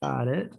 Got it.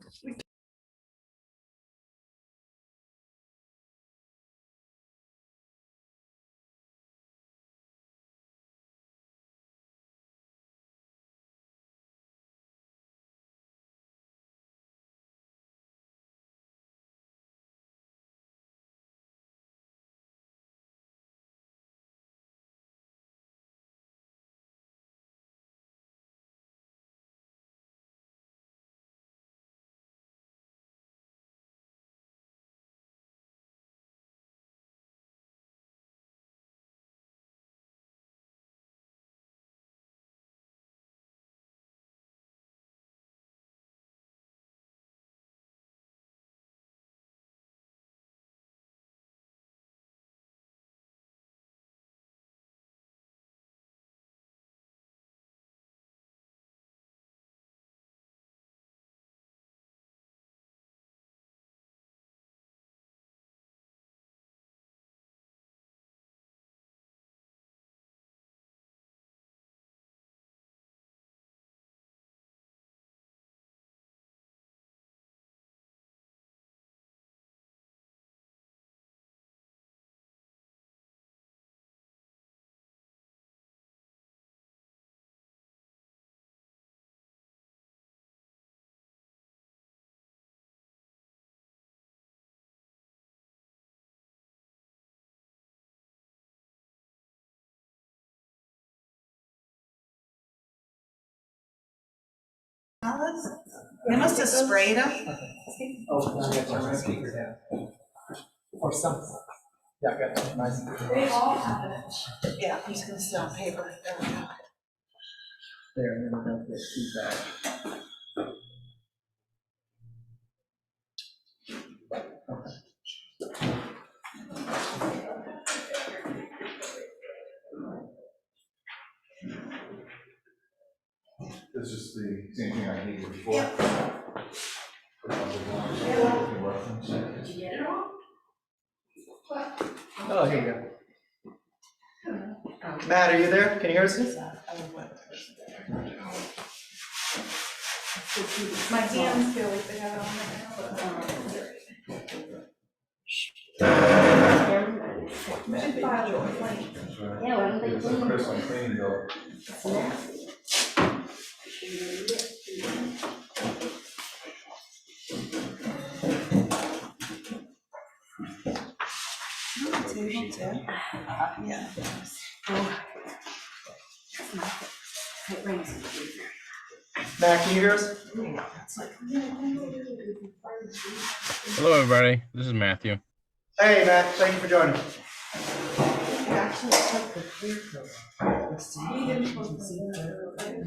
They must have sprayed them. Oh, I got my speaker down. Or something. Yeah, I got that. Nice. They all have it. Yeah, he's gonna sit on paper. There we go. There, and then we'll get feedback. It's just the same thing I gave you before. Did you get it all? Oh, here you go. Matt, are you there? Can you hear us? My hands feel like they have it on there. We should file a complaint. Yeah, why don't they It's a clean? Chris on cleaning bill. It's nasty. Yeah. It rings. Matt, can you hear us? Hello, everybody. This is Matthew. Hey, Matt, thank you for joining.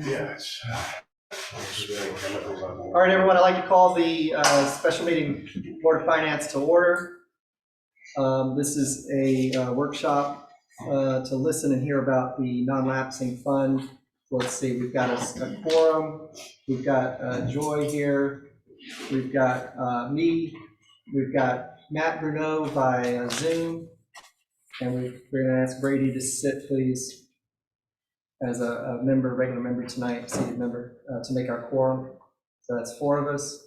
Yes. All right, everyone, I'd like to call the special meeting Board of Finance to order. This is a workshop to listen and hear about the non-lapsing fund. Let's see, we've got a quorum. We've got Joy here. We've got me. We've got Matt Bruneau by Zoom. And we're going to ask Brady to sit, please, as a member, regular member tonight, seated member, to make our quorum. So that's 4 of us.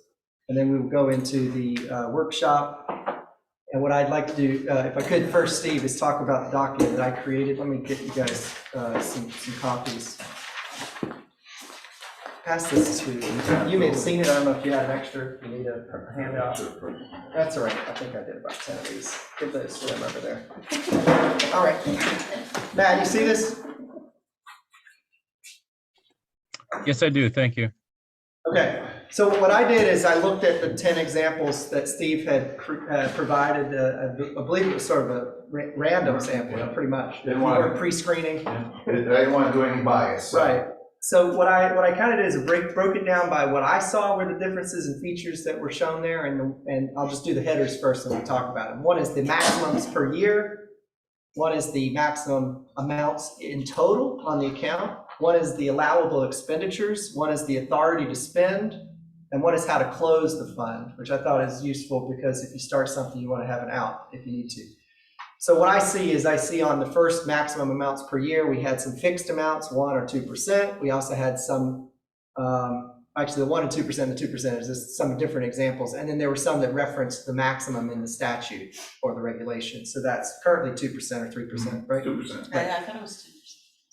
And then we will go into the workshop. And what I'd like to do, if I could first, Steve, is talk about the document that I created. Let me get you guys some copies. Pass this to you. You may have seen it. I don't know if you had an extra. You need a handout. That's all right. I think I did about 10 of these. Give those to them over there. All right. Matt, you see this? Yes, I do. Thank you. Okay. So what I did is I looked at the 10 examples that Steve had provided. I believe it was sort of a random sample, pretty much. Or pre-screening. I didn't want to do any bias. Right. So what I kind of did is broke it down by what I saw were the differences and features that were shown there, and I'll just do the headers first and we'll talk about them. One is the maximums per year. One is the maximum amounts in total on the account. One is the allowable expenditures. One is the authority to spend. And one is how to close the fund, which I thought is useful because if you start something, you want to have an out if you need to. So what I see on the first maximum amounts per year, we had some fixed amounts, 1 or 2%. We also had some actually the 1% and 2%, the 2% is just some different examples. And then there were some that referenced the maximum in the statute or the regulation. So that's currently 2% or 3%, right? 2%. I thought it was 2%.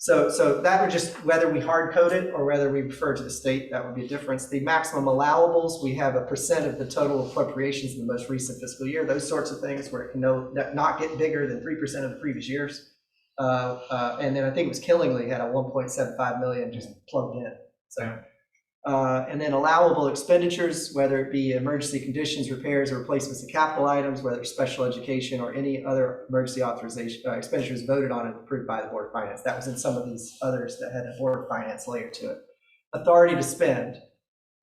So that would just, whether we hard code it or whether we refer to the state, that would be a difference. The maximum allowables, we have a percent of the total appropriations in the most recent fiscal year, those sorts of things where it can not get bigger than 3% of the previous years. And then I think it was Killingly had a 1.75 million just plugged in. So, and then allowable expenditures, whether it be emergency conditions, repairs, or replacements of capital items, whether it's special education or any other emergency authorization expenditures voted on and approved by the Board of Finance. That was in some of these others that had a Board of Finance layer to it. Authority to spend.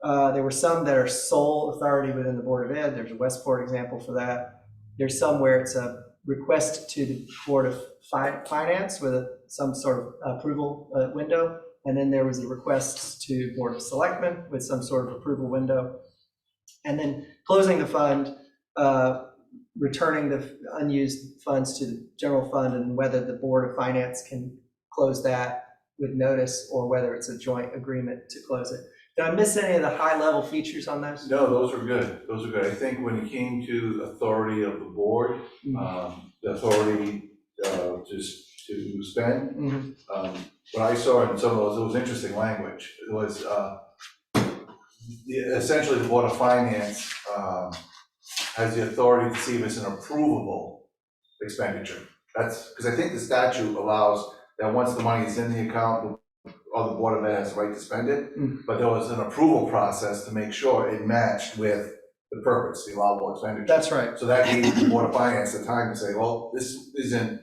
There were some that are sole authority within the Board of Ed. There's a Westport example for that. There's some where it's a request to the Board of Finance with some sort of approval window. And then there was a request to Board of Selectmen with some sort of approval window. And then closing the fund, returning the unused funds to the general fund, and whether the Board of Finance can close that with notice or whether it's a joint agreement to close it. Did I miss any of the high level features on those? No, those are good. Those are good. I think when it came to authority of the board, the authority to spend, what I saw in some of those, it was interesting language. It was essentially the Board of Finance has the authority to see if it's an approvable expenditure. That's because I think the statute allows that once the money is in the account, the Board of Ed has the right to spend it, but there was an approval process to make sure it matched with the purpose, the allowable expenditure. That's right. So that gave the Board of Finance the time to say, well, this isn't,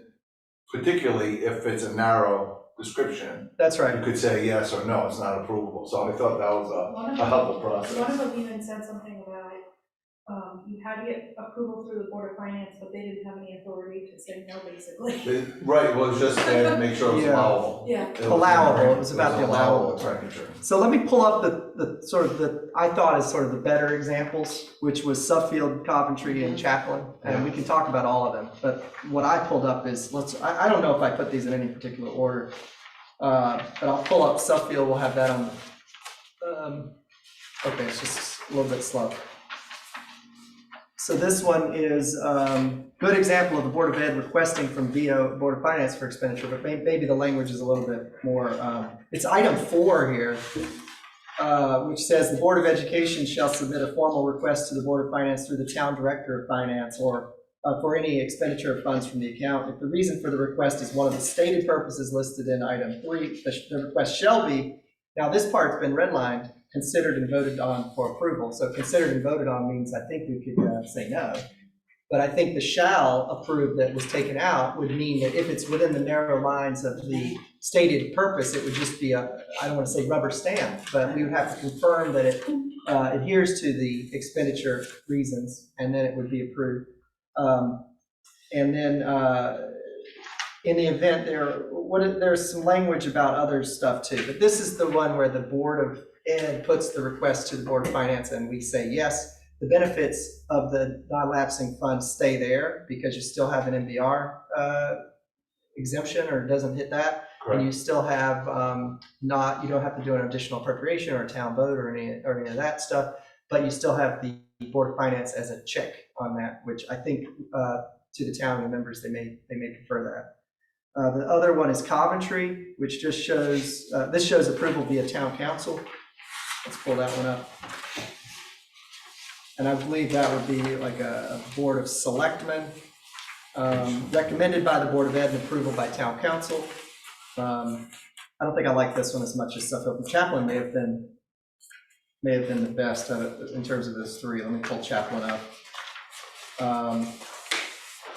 particularly if it's a narrow description, That's right. you could say yes or no, it's not approvable. So I thought that was a helpful process. One of them even said something about, you had to get approval through the Board of Finance, but they didn't have any authority to say no, basically. Right, well, it's just to make sure it's Yeah. allowable. Yeah. Allowable, it was about the allowable. expenditure. So let me pull up the sort of I thought is sort of the better examples, which was Suffield, Coventry, and Chaplin. And we can talk about all of them. But what I pulled up is, I don't know if I put these in any particular order, but I'll pull up Suffield, we'll have that on. Okay, it's just a little bit slow. So this one is good example of the Board of Ed requesting from BO, Board of Finance for expenditure, but maybe the language is a little bit more, it's item 4 here, which says the Board of Education shall submit a formal request to the Board of Finance through the Town Director of Finance or for any expenditure of funds from the account. If the reason for the request is one of the stated purposes listed in item 3, the request shall be, now this part's been redlined, considered and voted on for approval. So considered and voted on means I think we could say no. But I think the shall approve that was taken out would mean that if it's within the narrow lines of the stated purpose, it would just be I don't want to say rubber stamp, but we would have to confirm that it adheres to the expenditure reasons, and then it would be approved. And then in the event there's some language about other stuff too, but this is the one where the Board of Ed puts the request to the Board of Finance and we say yes. The benefits of the non-lapsing fund stay there because you still have an MBR exemption, or it doesn't hit that. Correct. And you still have you don't have to do an additional appropriation or a town vote or any of that stuff, but you still have the Board of Finance as a check on that, which I think to the town and the members, they may prefer that. The other one is Coventry, which just shows, this shows approval via town council. Let's pull that one up. And I believe that would be like a Board of Selectmen, recommended by the Board of Ed and approval by town council. I don't think I like this one as much as Suffield and Chaplin may have been the best in terms of those 3. Let me pull Chaplin up.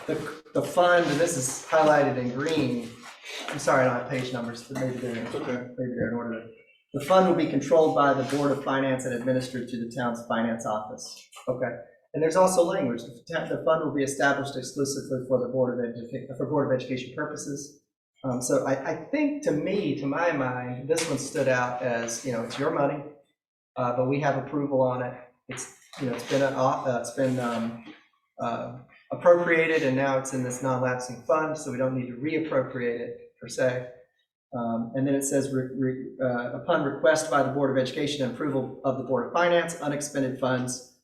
The fund, and this is highlighted in green. I'm sorry, I don't have page numbers, but maybe they're in order. The fund will be controlled by the Board of Finance and administered to the town's finance office. Okay. And there's also language. The fund will be established exclusively for the Board of Education purposes. So I think, to my mind, this one stood out as, it's your money, but we have approval on it. It's been appropriated, and now it's in this non-lapsing fund, so we don't need to reappropriate it per se. And then it says, upon request by the Board of Education and approval of the Board of Finance, unexpended funds,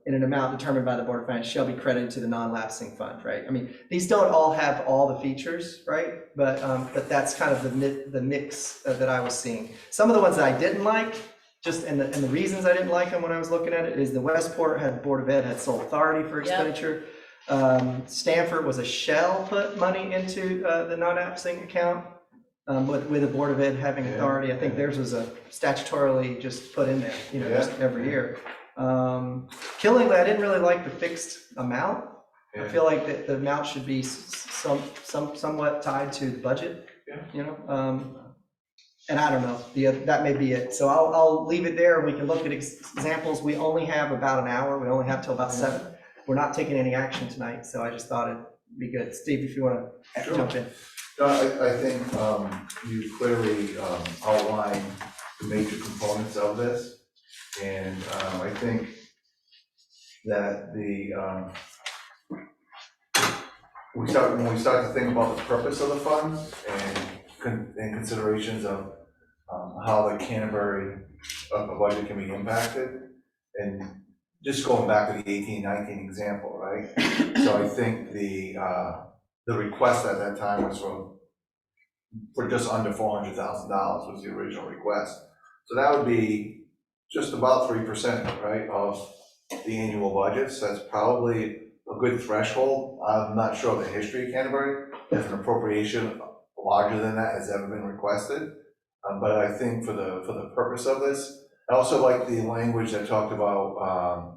in an amount determined by the Board of Finance shall be credited to the non-lapsing fund, right? I mean, these don't all have all the features, right? But that's kind of the mix that I was seeing. Some of the ones that I didn't like, and the reasons I didn't like them when I was looking at it is the Westport Board of Ed had sole authority for expenditure. Stanford was a shell put money into the non-lapsing account with the Board of Ed having authority. I think theirs was a statutorily just put in there, just every year. Killingly, I didn't really like the fixed amount. I feel like that the amount should be somewhat tied to the budget, and I don't know, that may be it. So I'll leave it there. We can look at examples. We only have about an hour. We only have till about 7. We're not taking any action tonight, so I just thought it'd be good. Steve, if you want to jump in. No, I think you clearly outlined the major components of this. And I think that when we start to think about the purpose of the fund and considerations of how the Canterbury budget can be impacted, and just going back to the 18-19 example, right? So I think the request at that time was for just under $400,000 was the original request. So that would be just about 3%, right, of the annual budgets. That's probably a good threshold. I'm not sure of the history of Canterbury, if an appropriation larger than that has ever been requested. But I think for the purpose of this, I also like the language that talked about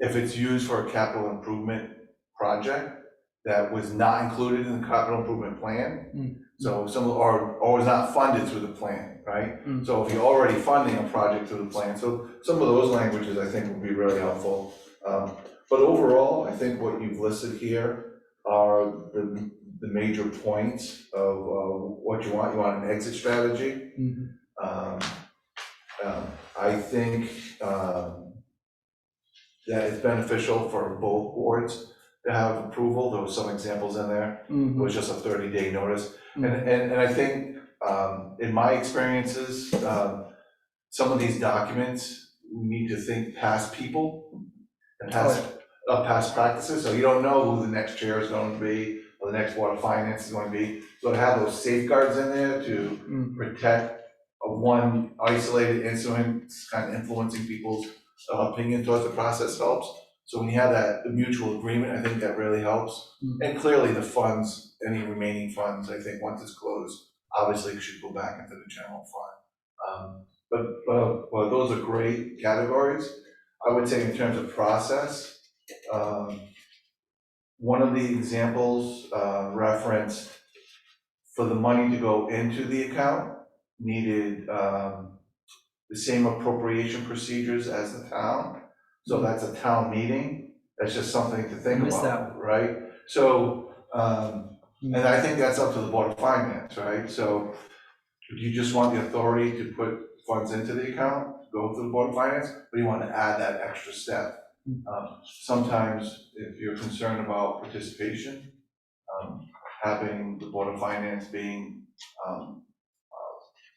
if it's used for a capital improvement project that was not included in the capital improvement plan. So or was not funded through the plan, right? So if you're already funding a project through the plan, so some of those languages I think would be really helpful. But overall, I think what you've listed here are the major points of what you want. You want an exit strategy. I think that it's beneficial for both boards to have approval. There was some examples in there. It was just a 30-day notice. And I think in my experiences, some of these documents, we need to think past people and past practices. So you don't know who the next chair is going to be or the next Board of Finance is going to be. So to have those safeguards in there to protect one isolated incident kind of influencing people's opinion towards the process helps. So when you have that mutual agreement, I think that really helps. And clearly the funds, any remaining funds, I think once it's closed, obviously should go back into the general fund. But those are great categories. I would say in terms of process, one of the examples referenced for the money to go into the account needed the same appropriation procedures as the town. So that's a town meeting. That's just something to think about, right? So, and I think that's up to the Board of Finance, right? So do you just want the authority to put funds into the account, go through the Board of Finance, or do you want to add that extra step? Sometimes if you're concerned about participation, having the Board of Finance being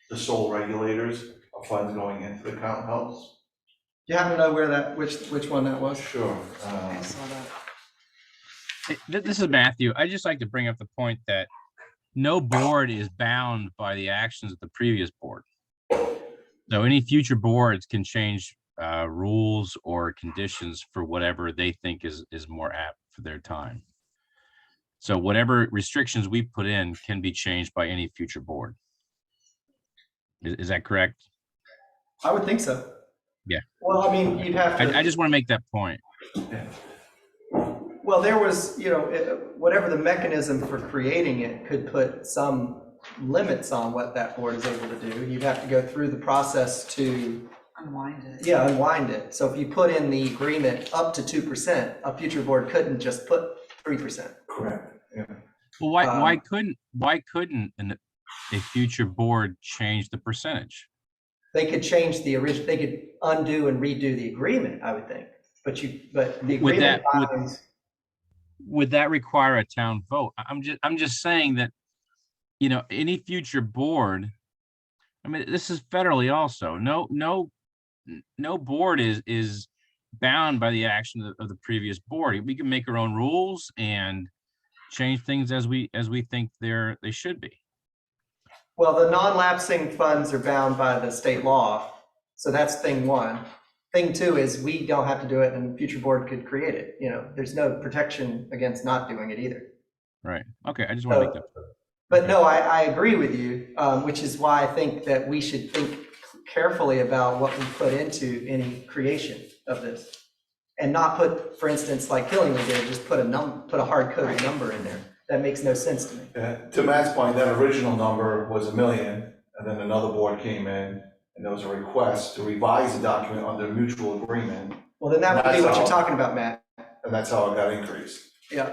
the sole regulators of funds going into the account helps. Do you happen to know which one that was? Sure. I saw that. This is Matthew. I just like to bring up the point that no board is bound by the actions of the previous board. So any future boards can change rules or conditions for whatever they think is more apt for their time. So whatever restrictions we put in can be changed by any future board. Is that correct? I would think so. Yeah. Well, I mean, you'd have to. I just want to make that point. Well, there was, whatever the mechanism for creating it could put some limits on what that board is able to do. You'd have to go through the process to Unwind it. Yeah, unwind it. So if you put in the agreement up to 2%, a future board couldn't just put 3%. Correct. Yeah. Well, why couldn't a future board change the percentage? They could change the original. They could undo and redo the agreement, I would think. But the agreement would that require a town vote? I'm just saying that, you know, any future board, I mean, this is federally also, no board is bound by the action of the previous board. We can make our own rules and change things as we think they should be. Well, the non-lapsing funds are bound by the state law, so that's thing one. Thing two is we don't have to do it and a future board could create it. You know, there's no protection against not doing it either. Right. Okay. I just want to make that. But no, I agree with you, which is why I think that we should think carefully about what we put into any creation of this. And not put, for instance, like Killingly did, just put a hard-coded number in there. That makes no sense to me. To Matt's point, that original number was $1 million, and then another board came in, and there was a request to revise the document under mutual agreement, Well, then that would be That's what you're all. talking about, Matt. and that's how it got increased. Yeah.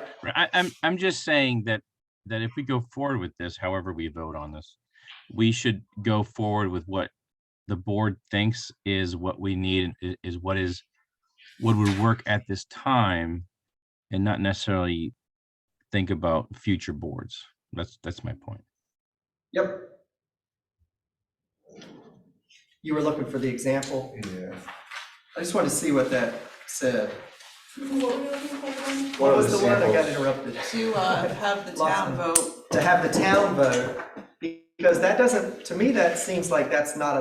I'm just saying that if we go forward with this, however we vote on this, we should go forward with what the board thinks is what we need, is what would work at this time, and not necessarily think about future boards. That's my point. Yep. You were looking for the example. Yeah. I just wanted to see what that said. What were you looking for? What What are was the the one that got samples? interrupted? To have the Lost town it. vote. To have the town vote, because that doesn't, to me, that seems like that's not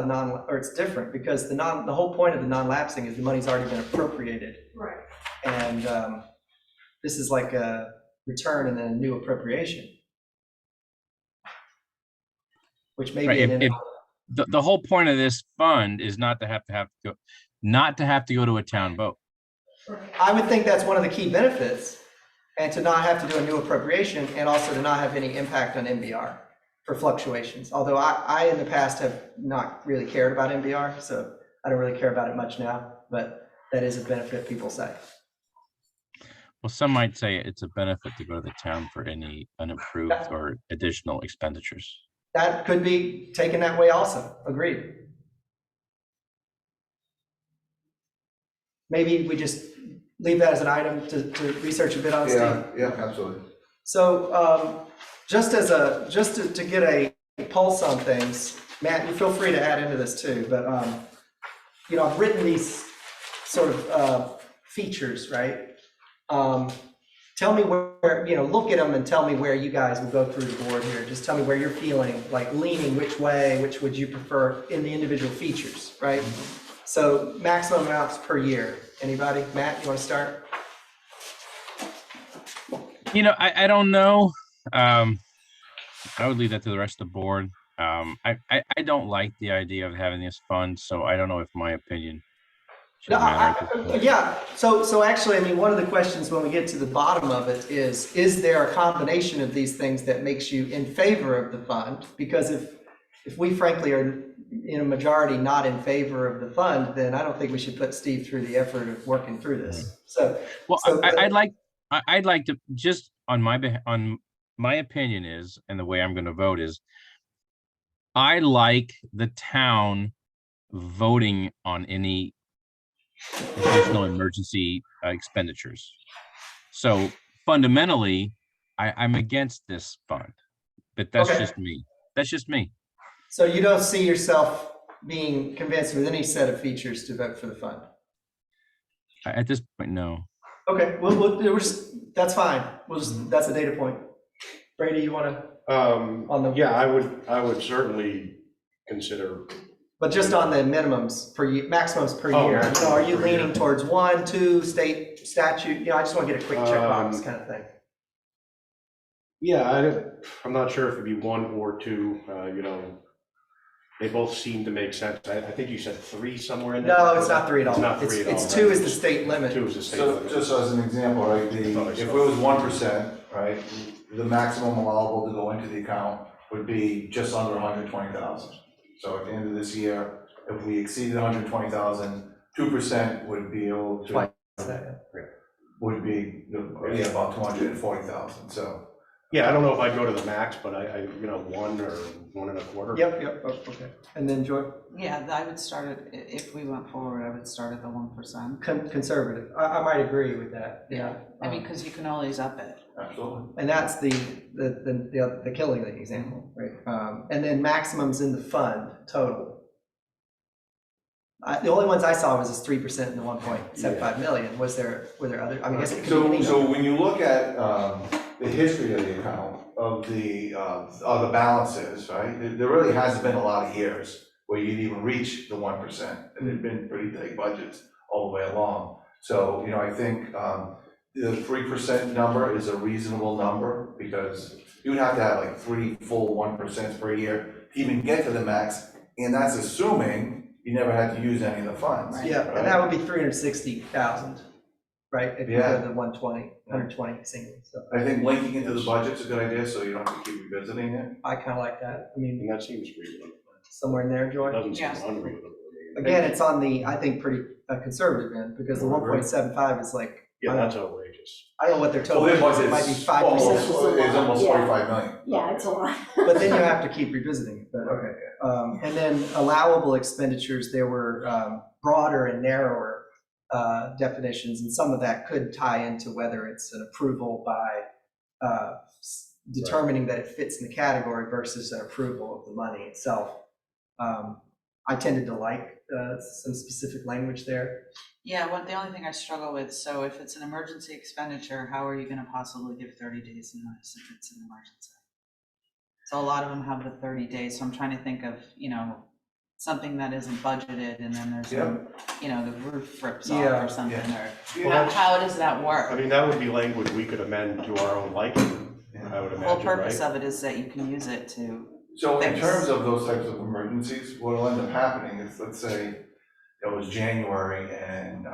or it's different, because the whole point of the non-lapsing is the money's already been appropriated. Right. And this is like a return and then a new appropriation. Which may Right, be the whole point of this fund is not to have to go to a town vote. I would think that's one of the key benefits, and to not have to do a new appropriation, and also to not have any impact on MBR for fluctuations. Although I in the past have not really cared about MBR, so I don't really care about it much now, but that is a benefit, people say. Well, some might say it's a benefit to go to the town for any unapproved or additional expenditures. That could be taken that way also, agreed. Maybe we just leave that as an item to research a bit on, Steve. Yeah, absolutely. So just to get a pulse on things, Matt, you feel free to add into this too, but you know, I've written these sort of features, right? Tell me where, you know, look at them and tell me where you guys will go through the board here. Just tell me where you're feeling, like leaning which way, which would you prefer in the individual features, right? So maximum amounts per year. Anybody? Matt, you want to start? You know, I don't know. I would leave that to the rest of the board. I don't like the idea of having this fund, so I don't know if my opinion should No, matter at this point. yeah, so actually, I mean, one of the questions when we get to the bottom of it is there a combination of these things that makes you in favor of the fund? Because if we frankly are in a majority not in favor of the fund, then I don't think we should put Steve through the effort of working through this. So, Well, so I'd like to just on my opinion is, and the way I'm going to vote is, I like the town voting on any additional emergency expenditures. So fundamentally, I'm against this fund, but that's Okay. just me. That's just me. So you don't see yourself being convinced with any set of features to vote for the fund? At this point, no. Okay, we're just, that's fine. That's a data point. Brady, you want to, on the, Yeah, I would certainly consider, but just on the minimums per year, maximums per Oh, year. You know, are you maximums per year. leaning towards 1, 2, state statute? You know, I just want to get a quick checkbox kind of thing. yeah, I'm not sure if it'd be 1 or 2, they both seem to make sense. I think you said 3 somewhere in there? No, it's not 3 at all. It's not 3 at all. It's 2 is the state limit. 2 is the state So limit. just as an example, right, if it was 1%, right, the maximum allowable to go into the account would be just under 120,000. So at the end of this year, if we exceeded 120,000, 2% would be able Twice to, that. would be, yeah, about 240,000. So Yeah, I don't know if I'd go to the max, but I 1 or 1.25. Yep, oh, okay. And then Joy, Yeah, I would start it, if we went forward, I would start at the 1%. conservative. I might agree with that, yeah. I mean, because you can always up it. Absolutely. And that's the killing example, right? And then maximums in the fund total. The only ones I saw was this 3% and the 1.75 million. Were there other, I mean, I guess it could be any So number. when you look at the history of the account, of the balances, right, there really hasn't been a lot of years where you'd even reach the 1%, and there've been pretty big budgets all the way along. So, I think the 3% number is a reasonable number, because you would have to have like 3 full 1% per year to even get to the max, and that's assuming you never had to use any of the funds. Yeah, and that would be 360,000, right? If you go to the 120 single, so I think linking into the budget's a good idea, so you don't have to keep revisiting it. I kind of like that. I mean, And that seems reasonable. somewhere in there, It Joy. doesn't seem Yeah. unreasonable. Again, it's on the, I think, pretty conservative end, because the 1.75 is like, Yeah, that's outrageous. I don't know what their total Well, is, it might be 5%. Almost Yeah. 45 million. Yeah, it's a lot. But then you have to keep revisiting it, but okay. And then allowable expenditures, there were broader and narrower definitions, and some of that could tie into whether it's an approval by determining that it fits in the category versus an approval of the money itself. I tended to like some specific language there. Yeah, the only thing I struggle with, so if it's an emergency expenditure, how are you gonna possibly give 30 days notice if it's an emergency? So a lot of them have the 30 days, so I'm trying to think of, something that isn't budgeted, and then there's, the roof rips off Yeah, or something, or Well, that's- how does that work? I mean, that would be language we could amend to our own liking, I would The imagine, whole right? purpose of it is that you can use it to, So in Thanks. terms of those types of emergencies, what'll end up happening is, let's say it was January and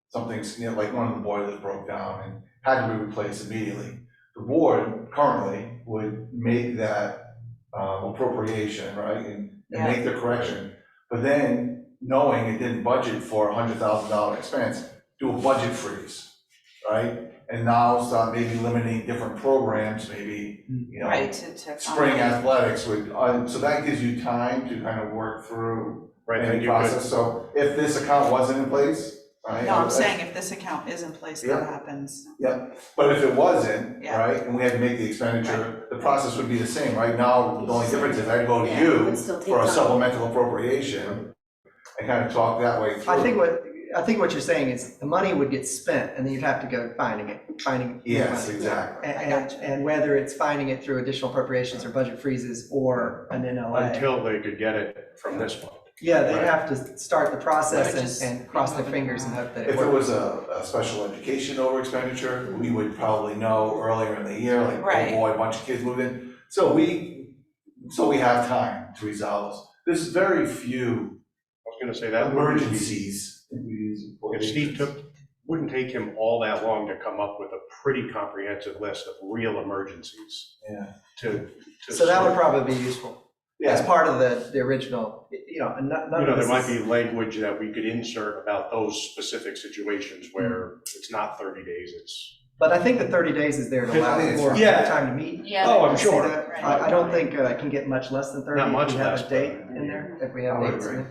something's, like one of the boilers broke down and had to be replaced immediately. The board currently would make that appropriation, right, and make the correction. But then, knowing it didn't budget for a $100,000 expense, do a budget freeze, right? And now start maybe limiting different programs, maybe, right, to spring accommodate. athletics would, so that gives you time to kind of work through Right, and any you could, process. So if this account wasn't in place, right? No, I'm saying if this account is in place, Yeah. that happens. Yeah, but if it wasn't, Yeah. right, and we had to make the expenditure, the process would be the same. Right now, the only difference is I'd go to Yeah, it you would still take for a time. supplemental appropriation and kind of talk that way through. I think what you're saying is the money would get spent, and then you'd have to go finding more Yes, money. exactly. And whether it's finding it through additional appropriations or budget freezes or an NLA. until they could get it from this fund. Yeah, they'd Right. have to start the process Right, just and cross their moving fingers and around. hope that it If it works. was a special education over expenditure, we would probably know earlier in the year, like, Right. oh boy, a bunch of kids moved in. So we have time to resolve this. There's very few I was gonna say that emergencies. If Steve wouldn't take him all that long to come up with a pretty comprehensive list of real emergencies Yeah. to. So that would probably be useful as Yeah, part of the original, and none of there this might is- be language that we could insert about those specific situations where it's not 30 days, it's. But I think the 30 days is there to I allow think it's more fine. Yeah. time to meet. Yeah. Oh, I'm See sure. that? Right. I don't think it can get much less than 30. Not much if we have less, a date but- in there, if we have I would dates in agree.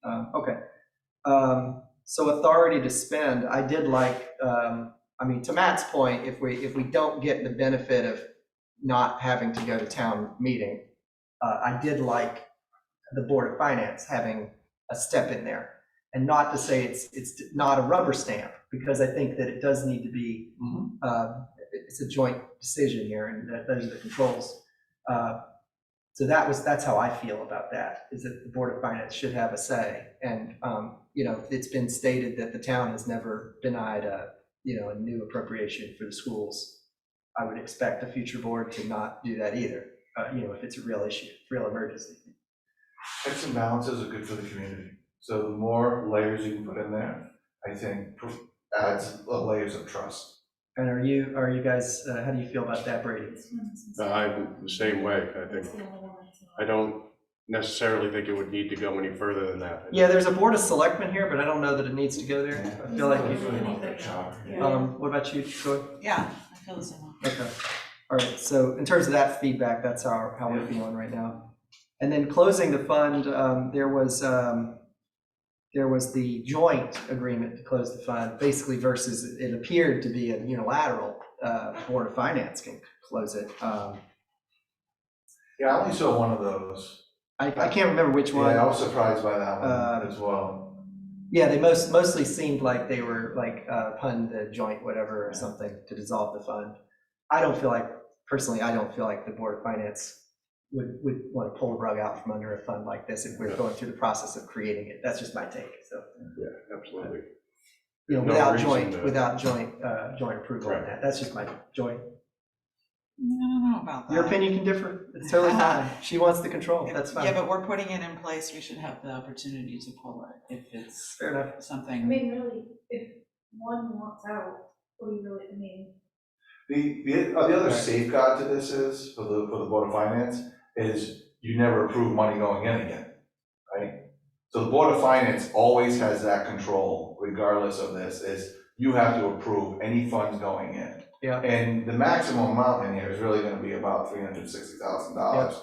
there. Okay. So authority to spend, I did like, to Matt's point, if we don't get the benefit of not having to go to town meeting, I did like the Board of Finance having a step in there. And not to say it's not a rubber stamp, because I think that it does need to be, it's a joint decision here, and those are the controls. So that's how I feel about that, is that the Board of Finance should have a say. And, it's been stated that the town has never denied a new appropriation for the schools. I would expect a future board to not do that either, if it's a real issue, real emergency. checks and balances are good for the community. So the more layers you can put in there, I think adds layers of trust. And are you guys, how do you feel about that, Brady? I'm the same way, I think. I don't necessarily think it would need to go any further than that. Yeah, there's a Board of Selectmen here, but I don't know that it needs to go there. I feel like, It's really not that job. what about you, Troy? Yeah, I feel the same way. Okay, all right, so in terms of that feedback, that's how we're feeling right now. And then closing the fund, there was the joint agreement to close the fund, basically versus it appeared to be a unilateral, Board of Finance can close it. Yeah, I only saw one of those. I can't remember which one. Yeah, I was surprised by that one as well. Yeah, they mostly seemed like they were like pun the joint whatever or something to dissolve the fund. Personally, I don't feel like the Board of Finance would want to pull the rug out from under a fund like this if we're going through the process of creating it. That's just my take, so. Yeah, absolutely. You know, No without reason joint to- approval on that. That's just my joint. I don't know about that. Your opinion can differ. It's totally fine. She wants the control. That's Yeah, fine. but we're putting it in place, we should have the opportunity to pull it if it's Fair enough. I something. mean, really, if one wants out, what do you really, I mean, The other safeguard to this is, for the Board of Finance, is you never approve money going in again, right? So the Board of Finance always has that control, regardless of this, is you have to approve any funds going in. Yeah. And the maximum amount in here is really gonna be about $360,000.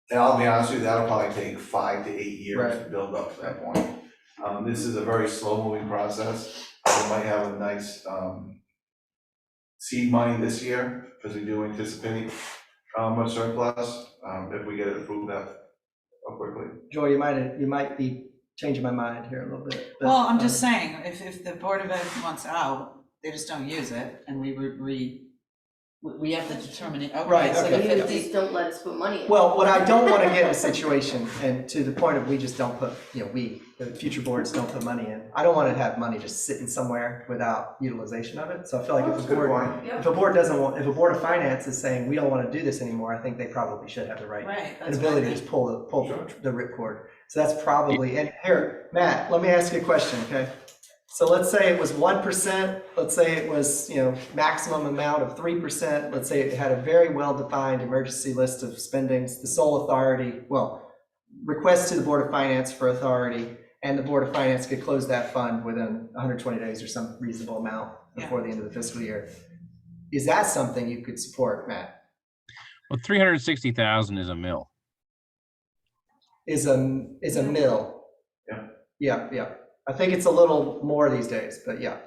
And I'll be honest with you, that'll probably take 5 to 8 years to build up to that point. This is a very slow-moving process. We might have a nice, seed money this year, because we do anticipate a surplus, if we get it approved that quickly. Joy, you might be changing my mind here a little bit. but, Well, I'm just saying, if the Board of Ed wants out, they just don't use it, and we have to determine it, Right, okay, so okay. the You 50. just don't let us put money in. Well, what I don't want to get in a situation, and to the point of we just don't put, the future boards don't put money in. I don't want to have money just sitting somewhere without utilization of it. So I feel like That's if a a good board, point. if a board doesn't want, if a Board of Finance is saying, we don't want to do this anymore, I think they probably should have the right Right, and that's what I ability to think. just pull the ripcord. So that's probably, and here, Matt, let me ask you a question, okay? So let's say it was 1%, let's say it was, maximum amount of 3%, let's say it had a very well-defined emergency list of spendings, the sole authority, request to the Board of Finance for authority, and the Board of Finance could close that fund within 120 days or some reasonable amount before the end of the fiscal year. Is that something you could support, Matt? Well, 360,000 is a mill. Is a mill? Yeah. Yeah. I think it's a little more these days, but yeah.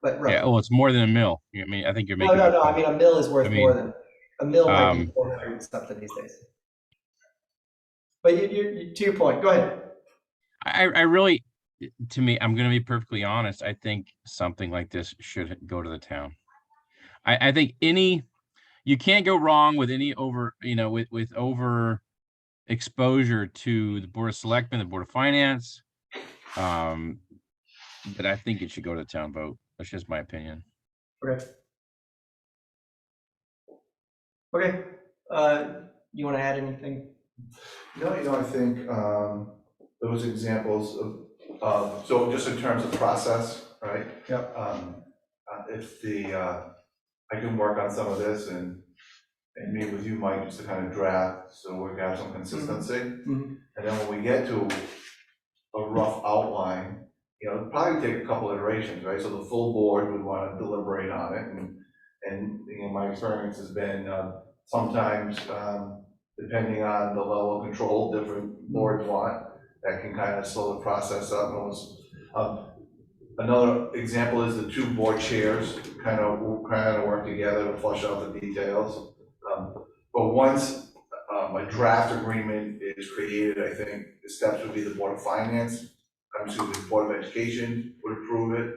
But right. Yeah, oh, it's more than a mill. I mean, I think you're No, making. no, I mean, a mill is worth I mean, more than, a mill might be um, 400 and something these days. But you, to your point, go ahead. I really, to me, I'm gonna be perfectly honest, I think something like this should go to the town. I think you can't go wrong with any with over exposure to the Board of Selectmen, the Board of Finance. But I think it should go to the town vote. That's just my opinion. Okay. Okay, you want to add anything? I think those examples of, so just in terms of process, right? Yep. If I can work on some of this and meet with you, Mike, just to kind of draft, so we can have some consistency. Mhm. And then when we get to a rough outline, it'll probably take a couple iterations, right? So the full board would want to deliberate on it, and my experience has been sometimes, depending on the level of control different boards want, that can kind of slow the process up. Another example is the two board chairs kind of work together to flush out the details. But once a draft agreement is created, I think the steps would be the Board of Finance, the Board of Education would approve it,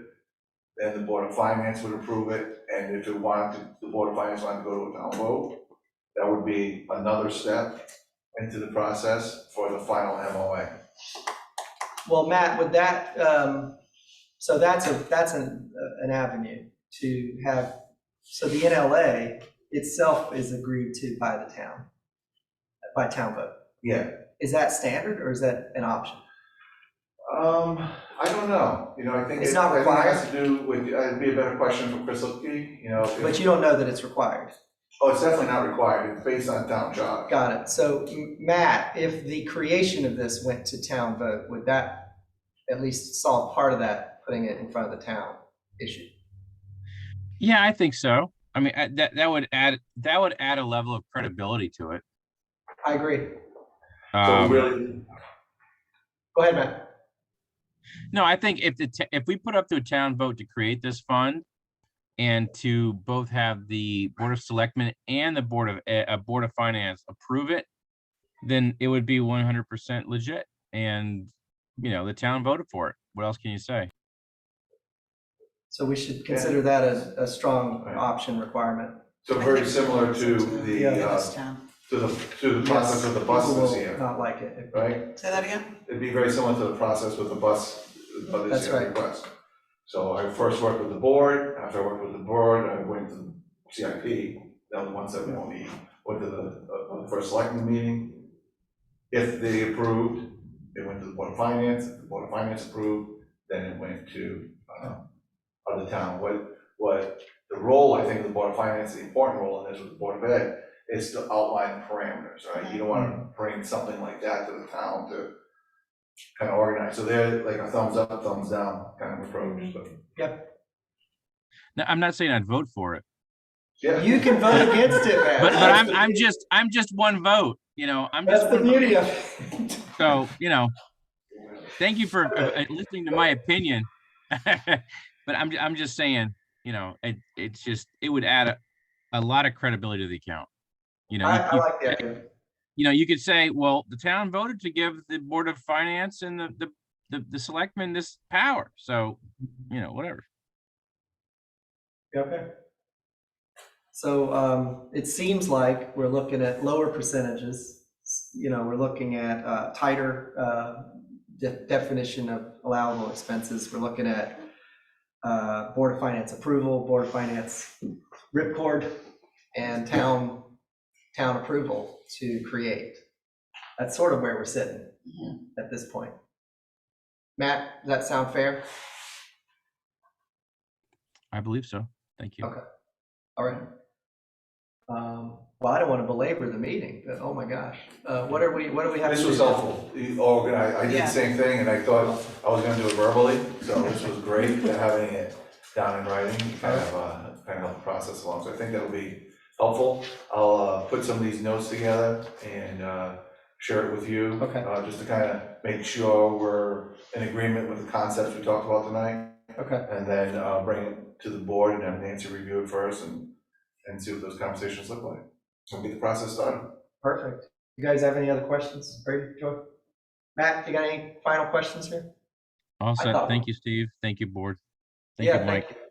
then the Board of Finance would approve it, and if the Board of Finance wanted to go to a town vote, that would be another step into the process for the final MOA. Well, Matt, with that, so that's an avenue to have, so the NLA itself is agreed to by the town, by town vote. Yeah. Is that standard or is that an option? I don't know, I think It's it not has to do with, it'd be a better question for Chris Lipke, But you don't know that it's required. Oh, it's definitely not required, it's based on town charge. Got it. So Matt, if the creation of this went to town vote, would that at least solve part of that, putting it in front of the town issue? Yeah, I think so. I mean, that would add a level of credibility to it. I agree. So really, Go ahead, Matt. No, I think if we put up to a town vote to create this fund and to both have the Board of Selectmen and the Board of Finance approve it, then it would be 100% legit. And, you know, the town voted for it. What else can you say? So we should consider that a strong option requirement. so very similar to Yeah, This town. to the process of the People bus this will year, not like it. right? Say that again? It'd be very similar to the process with the bus of That's this year right. request. So I first worked with the board, after I worked with the board, I went to CIP, that was 171E, went to the first selectman meeting. If they approved, it went to the Board of Finance, if the Board of Finance approved, then it went to other town. What the role, I think, of the Board of Finance, the important role in this with the Board of Ed, is to outline the parameters, right? You don't wanna bring something like that to the town to kind of organize, so they're like a thumbs up, thumbs down kind of approach, but. Now, I'm not saying I'd vote for it, Yeah. You can vote against it, Matt. but I'm just one vote. You know, I'm That's just the one vote. beauty of it. So, you know, thank you for listening to my opinion. But I'm just saying, you know, it would add a lot of credibility to the account. You know, I like the idea. you know, you could say, well, the town voted to give the Board of Finance and the selectmen this power. So, you know, whatever. Okay. So it seems like we're looking at lower percentages. You know, we're looking at tighter definition of allowable expenses. We're looking at Board of Finance approval, Board of Finance ripcord, and town approval to create. That's sort of where we're sitting at this point. Matt, does that sound fair? I believe so. Thank you. Okay. All right. Well, I don't want to belabor the meeting, but oh my gosh, what do we have? This to was do? helpful. I did the Yeah. same thing, and I thought I was gonna do it verbally, so this was great, having it down in writing, kind of help the process along, so I think that'll be helpful. I'll put some of these notes together and share it with you. Okay. Just to kind of make sure we're in agreement with the concepts we talked about tonight, Okay, and then bring it to the board and have Nancy review it first and see what those conversations look like. So get the process started. perfect. You guys have any other questions? Brady, Joy? Matt, you got any final questions here? All set. thought- Thank you, Steve. Thank you, board. Thank Yeah, you, Mike. thank you.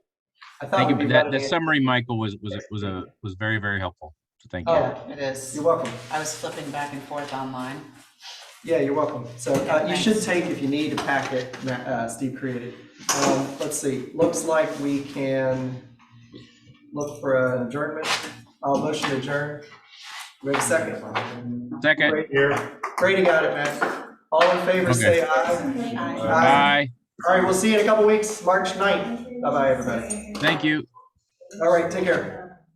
I thought Thank we'd you. be That running it- summary, Michael, was very, very helpful. So thank you. Oh, Yeah, it is. you're welcome. I was flipping back and forth online. Yeah, you're welcome. So you Thanks. should take, if you need, a packet Steve created. Let's see, looks like we can look for an adjournment. I'll motion to adjourn. We have a second. Second. Brady got it, Matt. All in favor, Okay. say aye. Aye. Bye. All right, we'll see you in a couple weeks, March 9th. Bye-bye, everybody. Thank you. All right, take care.